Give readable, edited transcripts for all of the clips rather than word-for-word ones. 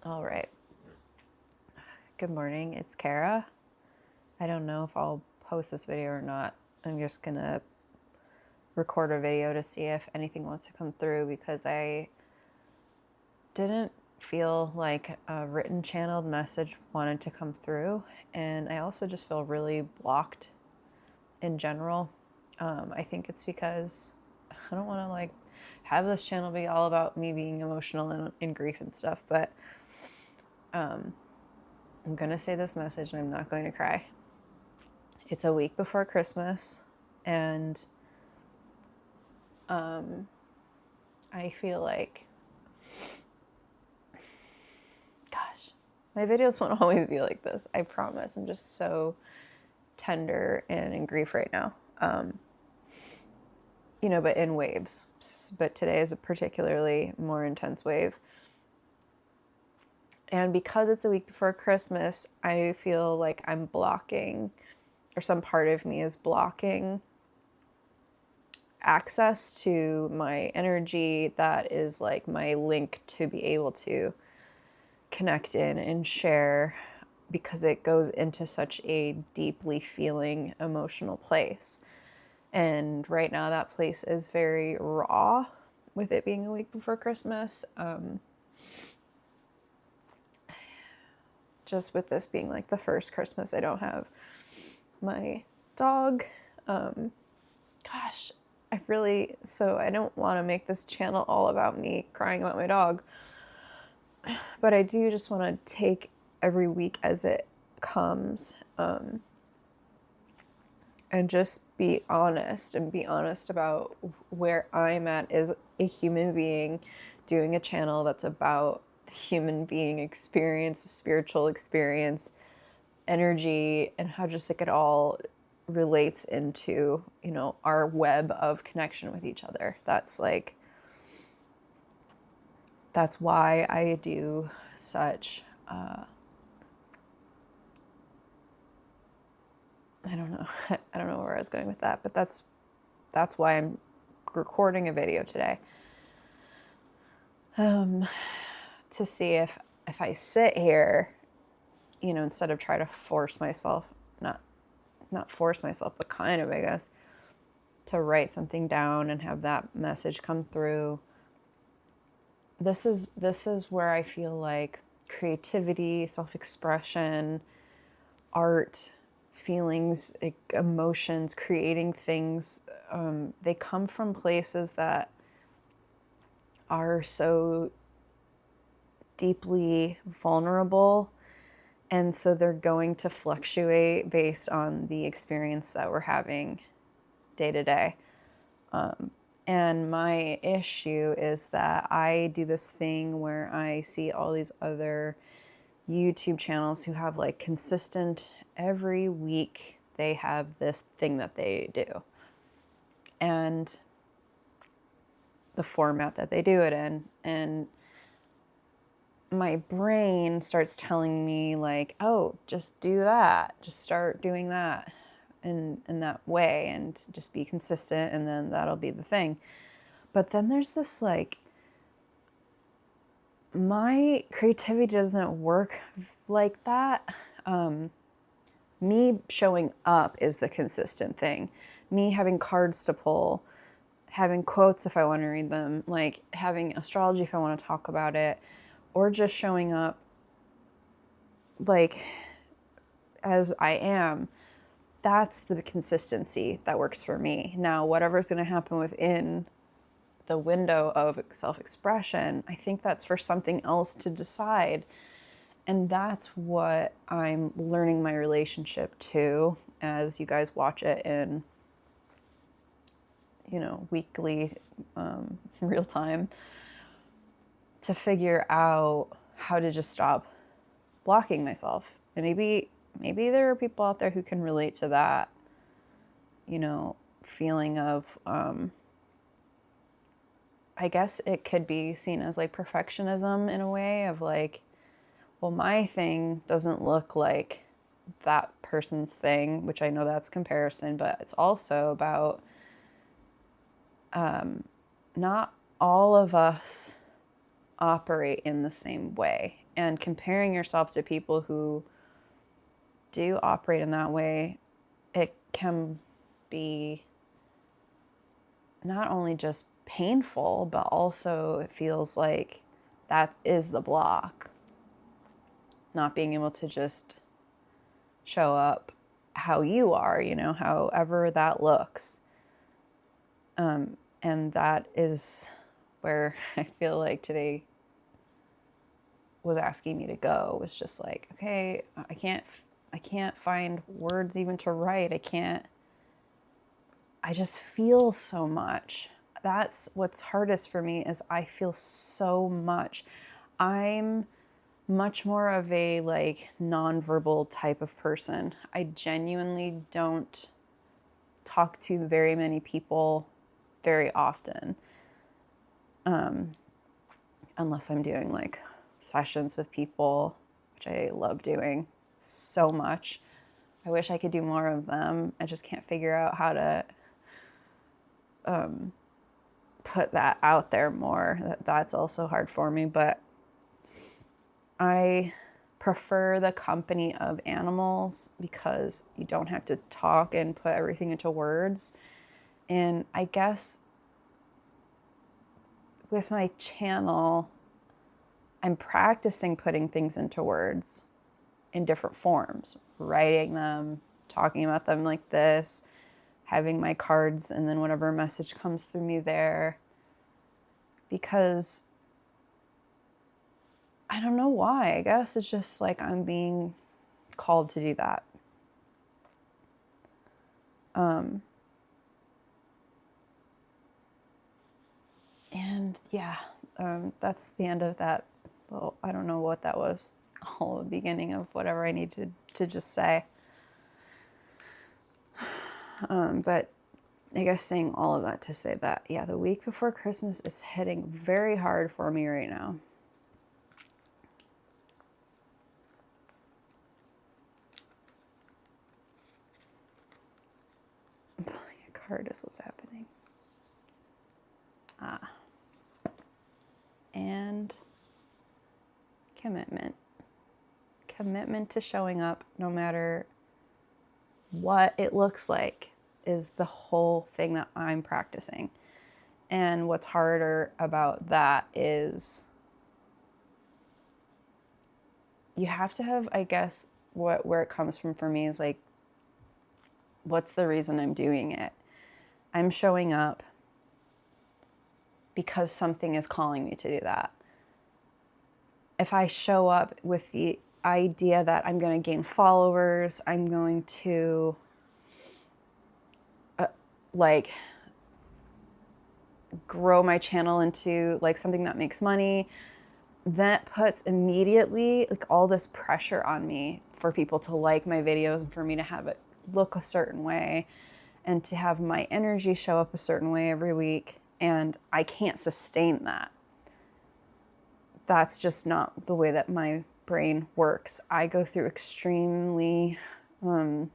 All right. Good morning. It's Kara. I don't know if I'll post this video or not. I'm just going to record a video to see if anything wants to come through because I didn't feel like a written channeled message wanted to come through. And I also just feel really blocked in general. I think it's because I don't want to have this channel be all about me being emotional and in grief and stuff, but I'm going to say this message and I'm not going to cry. It's a week before Christmas, and I feel like, gosh, my videos won't always be like this. I promise. I'm just so tender and in grief right now. But in waves. But today is a particularly more intense wave. And because it's a week before Christmas, I feel like I'm blocking, or some part of me is blocking access to my energy that is like my link to be able to connect in and share, because it goes into such a deeply feeling emotional place. And right now that place is very raw with it being a week before Christmas. Just with this being like the first Christmas I don't have my dog. Gosh, I don't want to make this channel all about me crying about my dog, but I do just want to take every week as it comes, and just be honest about where I'm at as a human being doing a channel that's about the human being experience, the spiritual experience, energy, and how just like it all relates into, our web of connection with each other. That's why I do such I don't know. I don't know where I was going with that, but that's why I'm recording a video today. To see if I sit here, instead of try to force myself, not force myself, but kind of, I guess, to write something down and have that message come through. This is where I feel like creativity, self-expression, art, feelings, emotions, creating things, they come from places that are so deeply vulnerable. And so they're going to fluctuate based on the experience that we're having day to day. And my issue is that I do this thing where I see all these other YouTube channels who have like consistent, every week they have this thing that they do. And the format that they do it in. And my brain starts telling me like, oh, just do that. Just start doing that in that way and just be consistent, and then that'll be the thing. But then there's this like, my creativity doesn't work like that. Me showing up is the consistent thing. Me having cards to pull, having quotes if I want to read them, like having astrology if I want to talk about it, or just showing up like as I am. That's the consistency that works for me. Now, whatever's going to happen within the window of self-expression, I think that's for something else to decide. And that's what I'm learning my relationship to as you guys watch it in, weekly, real time, to figure out how to just stop blocking myself. And maybe there are people out there who can relate to that, feeling of, I guess it could be seen as like perfectionism in a way of like, well, my thing doesn't look like that person's thing, which I know that's comparison, but it's also about not all of us operate in the same way. And comparing yourself to people who do operate in that way, it can be not only just painful, but also it feels like that is the block. Not being able to just show up how you are, however that looks. And that is where I feel like today was asking me to go, was just like, okay, I can't find words even to write. I just feel so much. That's what's hardest for me, is I feel so much. I'm much more of a nonverbal type of person. I genuinely don't talk to very many people very often. Unless I'm doing sessions with people, which I love doing so much. I wish I could do more of them. I just can't figure out how to put that out there more. That's also hard for me, but I prefer the company of animals because you don't have to talk and put everything into words. And I guess with my channel, I'm practicing putting things into words in different forms, writing them, talking about them like this, having my cards, and then whatever message comes through me there. Because I don't know why. I guess it's just like I'm being called to do that. And yeah, that's the end of that. Well, I don't know what that was. All the beginning of whatever I needed to just say. But I guess saying all of that to say that, yeah, the week before Christmas is hitting very hard for me right now. Pulling a card is what's happening. And commitment. Commitment to showing up no matter what it looks like is the whole thing that I'm practicing. And what's harder about that is you have to have, I guess, where it comes from for me is what's the reason I'm doing it? I'm showing up because something is calling me to do that. If I show up with the idea that I'm going to gain followers, I'm going to grow my channel into something that makes money, that puts immediately all this pressure on me for people to like my videos and for me to have it look a certain way and to have my energy show up a certain way every week. And I can't sustain that. That's just not the way that my brain works. I go through extremely, gosh,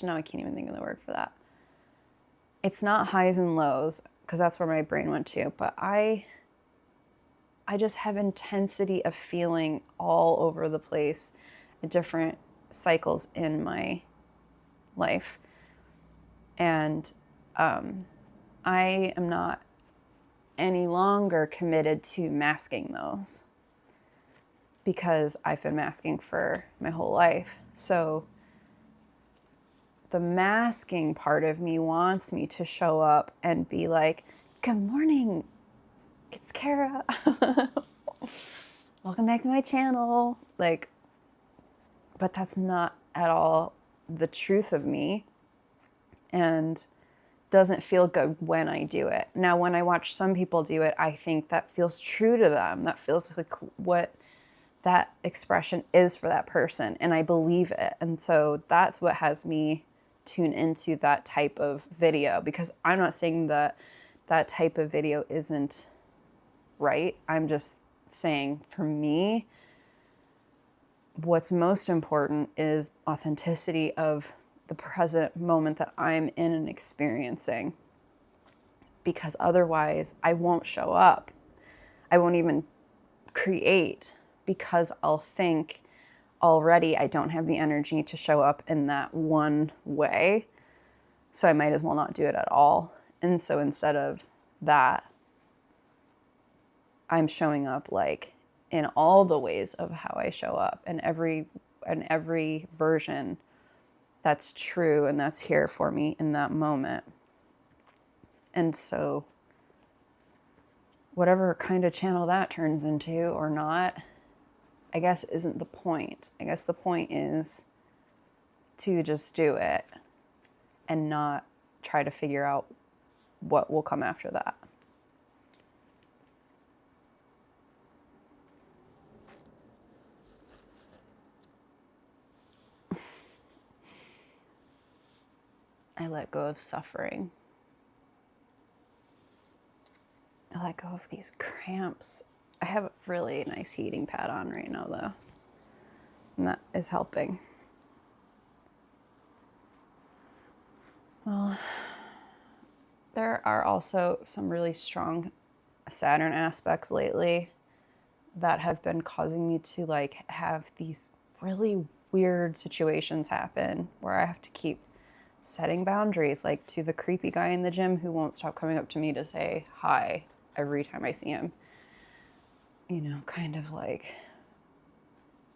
now I can't even think of the word for that. It's not highs and lows, because that's where my brain went to, but I just have intensity of feeling all over the place at different cycles in my life. And I am not any longer committed to masking those because I've been masking for my whole life. So the masking part of me wants me to show up and be like, good morning, it's Kara. Welcome back to my channel. But that's not at all the truth of me and doesn't feel good when I do it. Now, when I watch some people do it, I think that feels true to them. That feels like what that expression is for that person, and I believe it. And so that's what has me tune into that type of video, because I'm not saying that that type of video isn't right. I'm just saying, for me, what's most important is authenticity of the present moment that I'm in and experiencing. because otherwise I won't show up. I won't even create because I'll think already I don't have the energy to show up in that one way. So I might as well not do it at all. And so instead of that, I'm showing up like in all the ways of how I show up, and every version that's true and that's here for me in that moment. And so whatever kind of channel that turns into or not, I guess isn't the point. I guess the point is to just do it and not try to figure out what will come after that. I let go of suffering. I let go of these cramps. I have a really nice heating pad on right now, though, and that is helping. Well, there are also some really strong Saturn aspects lately that have been causing me to like have these really weird situations happen where I have to keep setting boundaries, like to the creepy guy in the gym who won't stop coming up to me to say hi every time I see him. You know, kind of like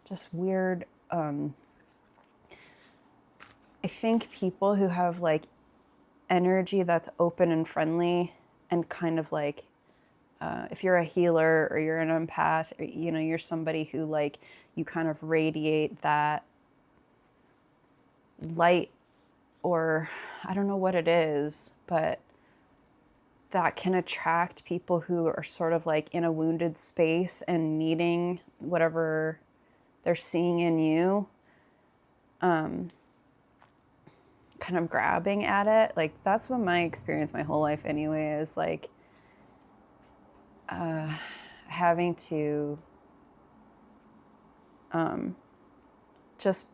just weird. I think people who have like energy that's open and friendly and kind of like, if you're a healer or you're an empath, or, you know, you're somebody who like, you kind of radiate that light, or I don't know what it is, but that can attract people who are sort of like in a wounded space and needing whatever they're seeing in you, kind of grabbing at it. Like that's what my experience my whole life anyway is, like having to just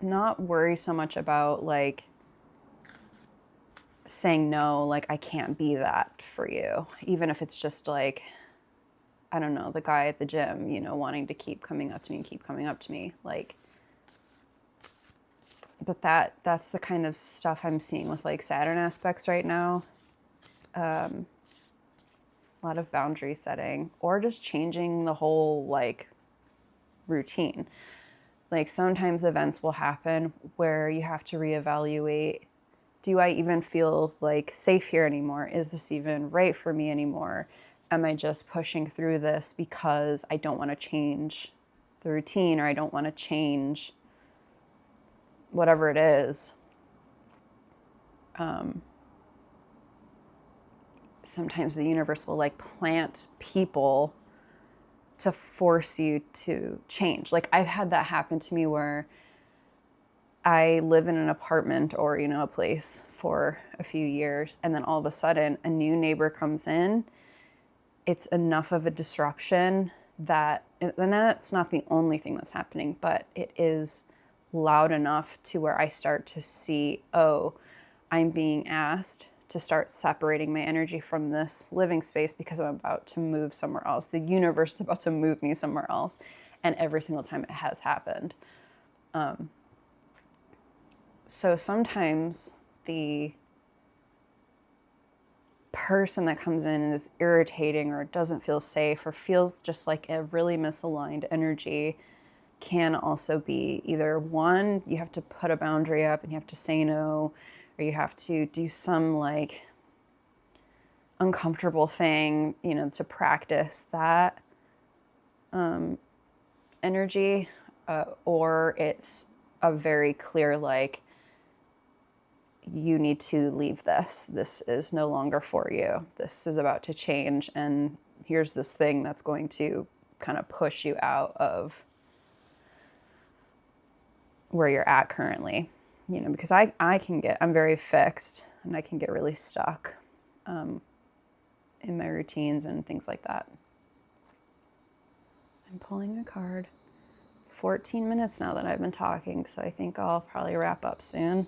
not worry so much about like saying no, like I can't be that for you, even if it's just like, I don't know, the guy at the gym, you know, wanting to keep coming up to me and keep coming up to me, like, but that's the kind of stuff I'm seeing with like Saturn aspects right now. A lot of boundary setting or just changing the whole like routine. Like sometimes events will happen where you have to reevaluate, do I even feel like safe here anymore? Is this even right for me anymore? Am I just pushing through this because I don't want to change the routine, or I don't want to change whatever it is? Sometimes the universe will like plant people to force you to change. Like I've had that happen to me where I live in an apartment or, you know, a place for a few years, and then all of a sudden a new neighbor comes in. It's enough of a disruption that, and that's not the only thing that's happening, but it is loud enough to where I start to see, oh, I'm being asked to start separating my energy from this living space because I'm about to move somewhere else. The universe is about to move me somewhere else. And every single time it has happened. So sometimes the person that comes in and is irritating or doesn't feel safe or feels just like a really misaligned energy can also be either one, you have to put a boundary up and you have to say no, or you have to do some like uncomfortable thing, you know, to practice that energy, or it's a very clear like, you need to leave this. This is no longer for you. This is about to change, and here's this thing that's going to kind of push you out of where you're at currently. You know, because I'm very fixed and I can get really stuck in my routines and things like that. I'm pulling a card. It's 14 minutes now that I've been talking, so I think I'll probably wrap up soon.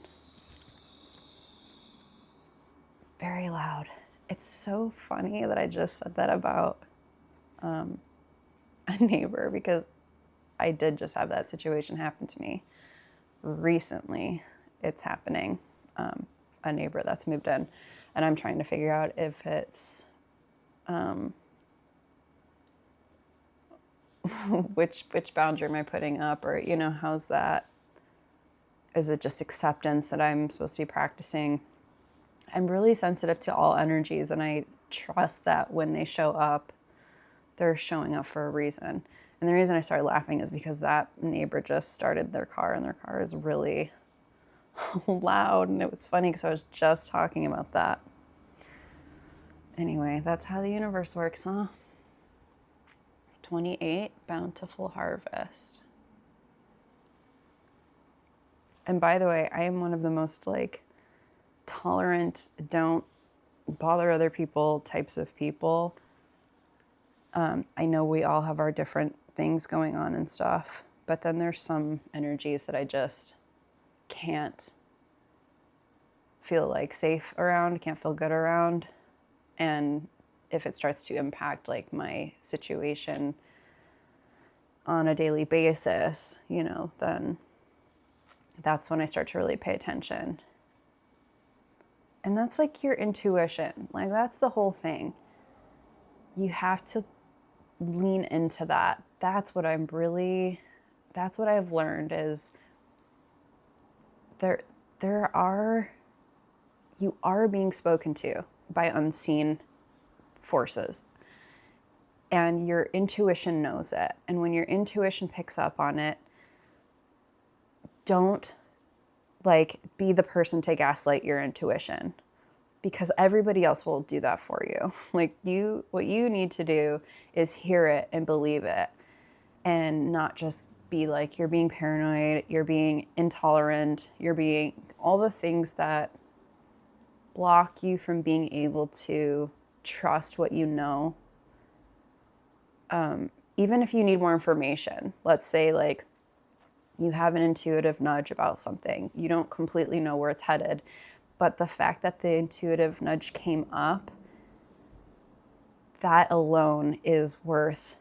Very loud. it's so funny that I just said that about a neighbor, because I did just have that situation happen to me recently. It's happening. A neighbor that's moved in, and I'm trying to figure out if it's which boundary am I putting up, or how's that? Is it just acceptance that I'm supposed to be practicing? I'm really sensitive to all energies, and I trust that when they show up, they're showing up for a reason. And the reason I started laughing is because that neighbor just started their car, and their car is really loud. And it was funny because I was just talking about that. Anyway, that's how the universe works, huh? 28, bountiful harvest. And by the way, I am one of the most tolerant, don't bother other people types of people. I know we all have our different things going on and stuff, but then there's some energies that I just can't feel safe around, can't feel good around. And if it starts to impact my situation on a daily basis, then that's when I start to really pay attention. And that's your intuition. That's the whole thing. You have to lean into that. That's what I've learned is you are being spoken to by unseen forces. And your intuition knows it. And when your intuition picks up on it, don't be the person to gaslight your intuition, because everybody else will do that for you. What you need to do is hear it and believe it, and not just be you're being paranoid, you're being intolerant, you're being all the things that block you from being able to trust what you know. Even if you need more information, let's say you have an intuitive nudge about something, you don't completely know where it's headed, but the fact that the intuitive nudge came up, that alone is worth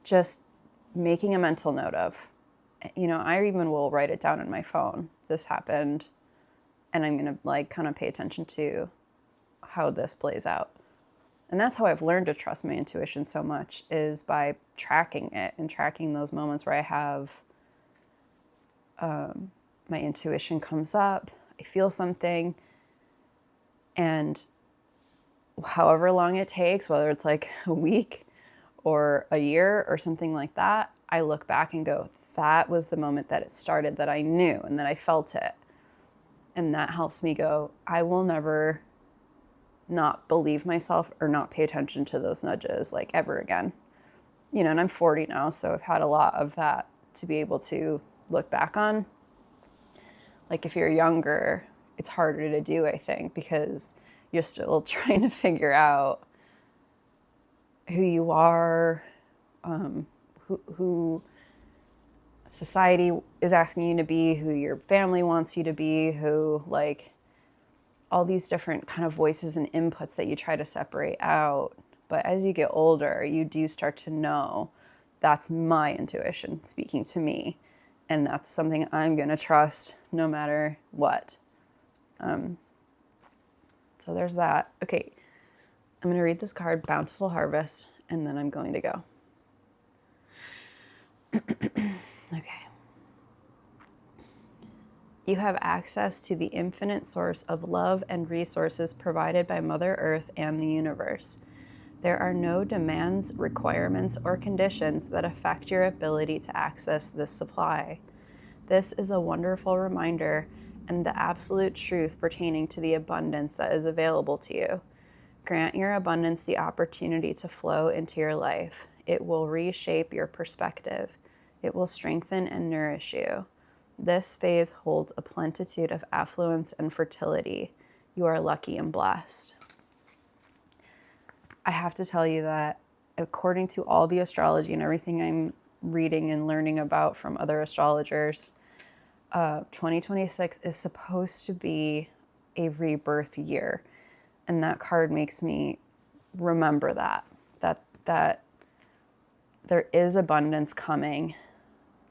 just making a mental note of. I even will write it down on my phone. This happened, and I'm going to kind of pay attention to how this plays out. And that's how I've learned to trust my intuition so much, is by tracking it and tracking those moments where I have my intuition comes up, I feel something, and however long it takes, whether it's a week or a year or something like that, I look back and go, that was the moment that it started, that I knew and that I felt it. And that helps me go, I will never not believe myself or not pay attention to those nudges ever again. And I'm 40 now, so I've had a lot of that to be able to look back on. If you're younger, it's harder to do, I think, because you're still trying to figure out who you are, who society is asking you to be, who your family wants you to be, who all these different kind of voices and inputs that you try to separate out. But as you get older, you do start to know that's my intuition speaking to me. And that's something I'm going to trust no matter what. So there's that. Okay, I'm going to read this card, Bountiful Harvest, and then I'm going to go. Okay. You have access to the infinite source of love and resources provided by Mother Earth and the universe. There are no demands, requirements, or conditions that affect your ability to access this supply. This is a wonderful reminder and the absolute truth pertaining to the abundance that is available to you. Grant your abundance the opportunity to flow into your life. It will reshape your perspective. It will strengthen and nourish you. This phase holds a plenitude of affluence and fertility. You are lucky and blessed. I have to tell you that according to all the astrology and everything I'm reading and learning about from other astrologers, 2026 is supposed to be a rebirth year. And that card makes me remember that there is abundance coming.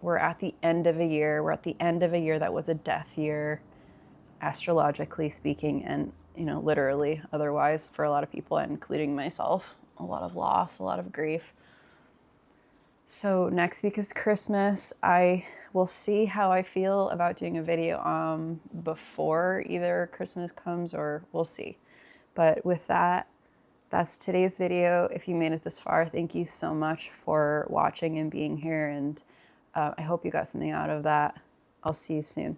We're at the end of a year. We're at the end of a year that was a death year, astrologically speaking, and literally otherwise for a lot of people, including myself. A lot of loss, a lot of grief. So next week is Christmas. I will see how I feel about doing a video before either Christmas comes, or we'll see. But with that, that's today's video. If you made it this far, thank you so much for watching and being here. And I hope you got something out of that. I'll see you soon.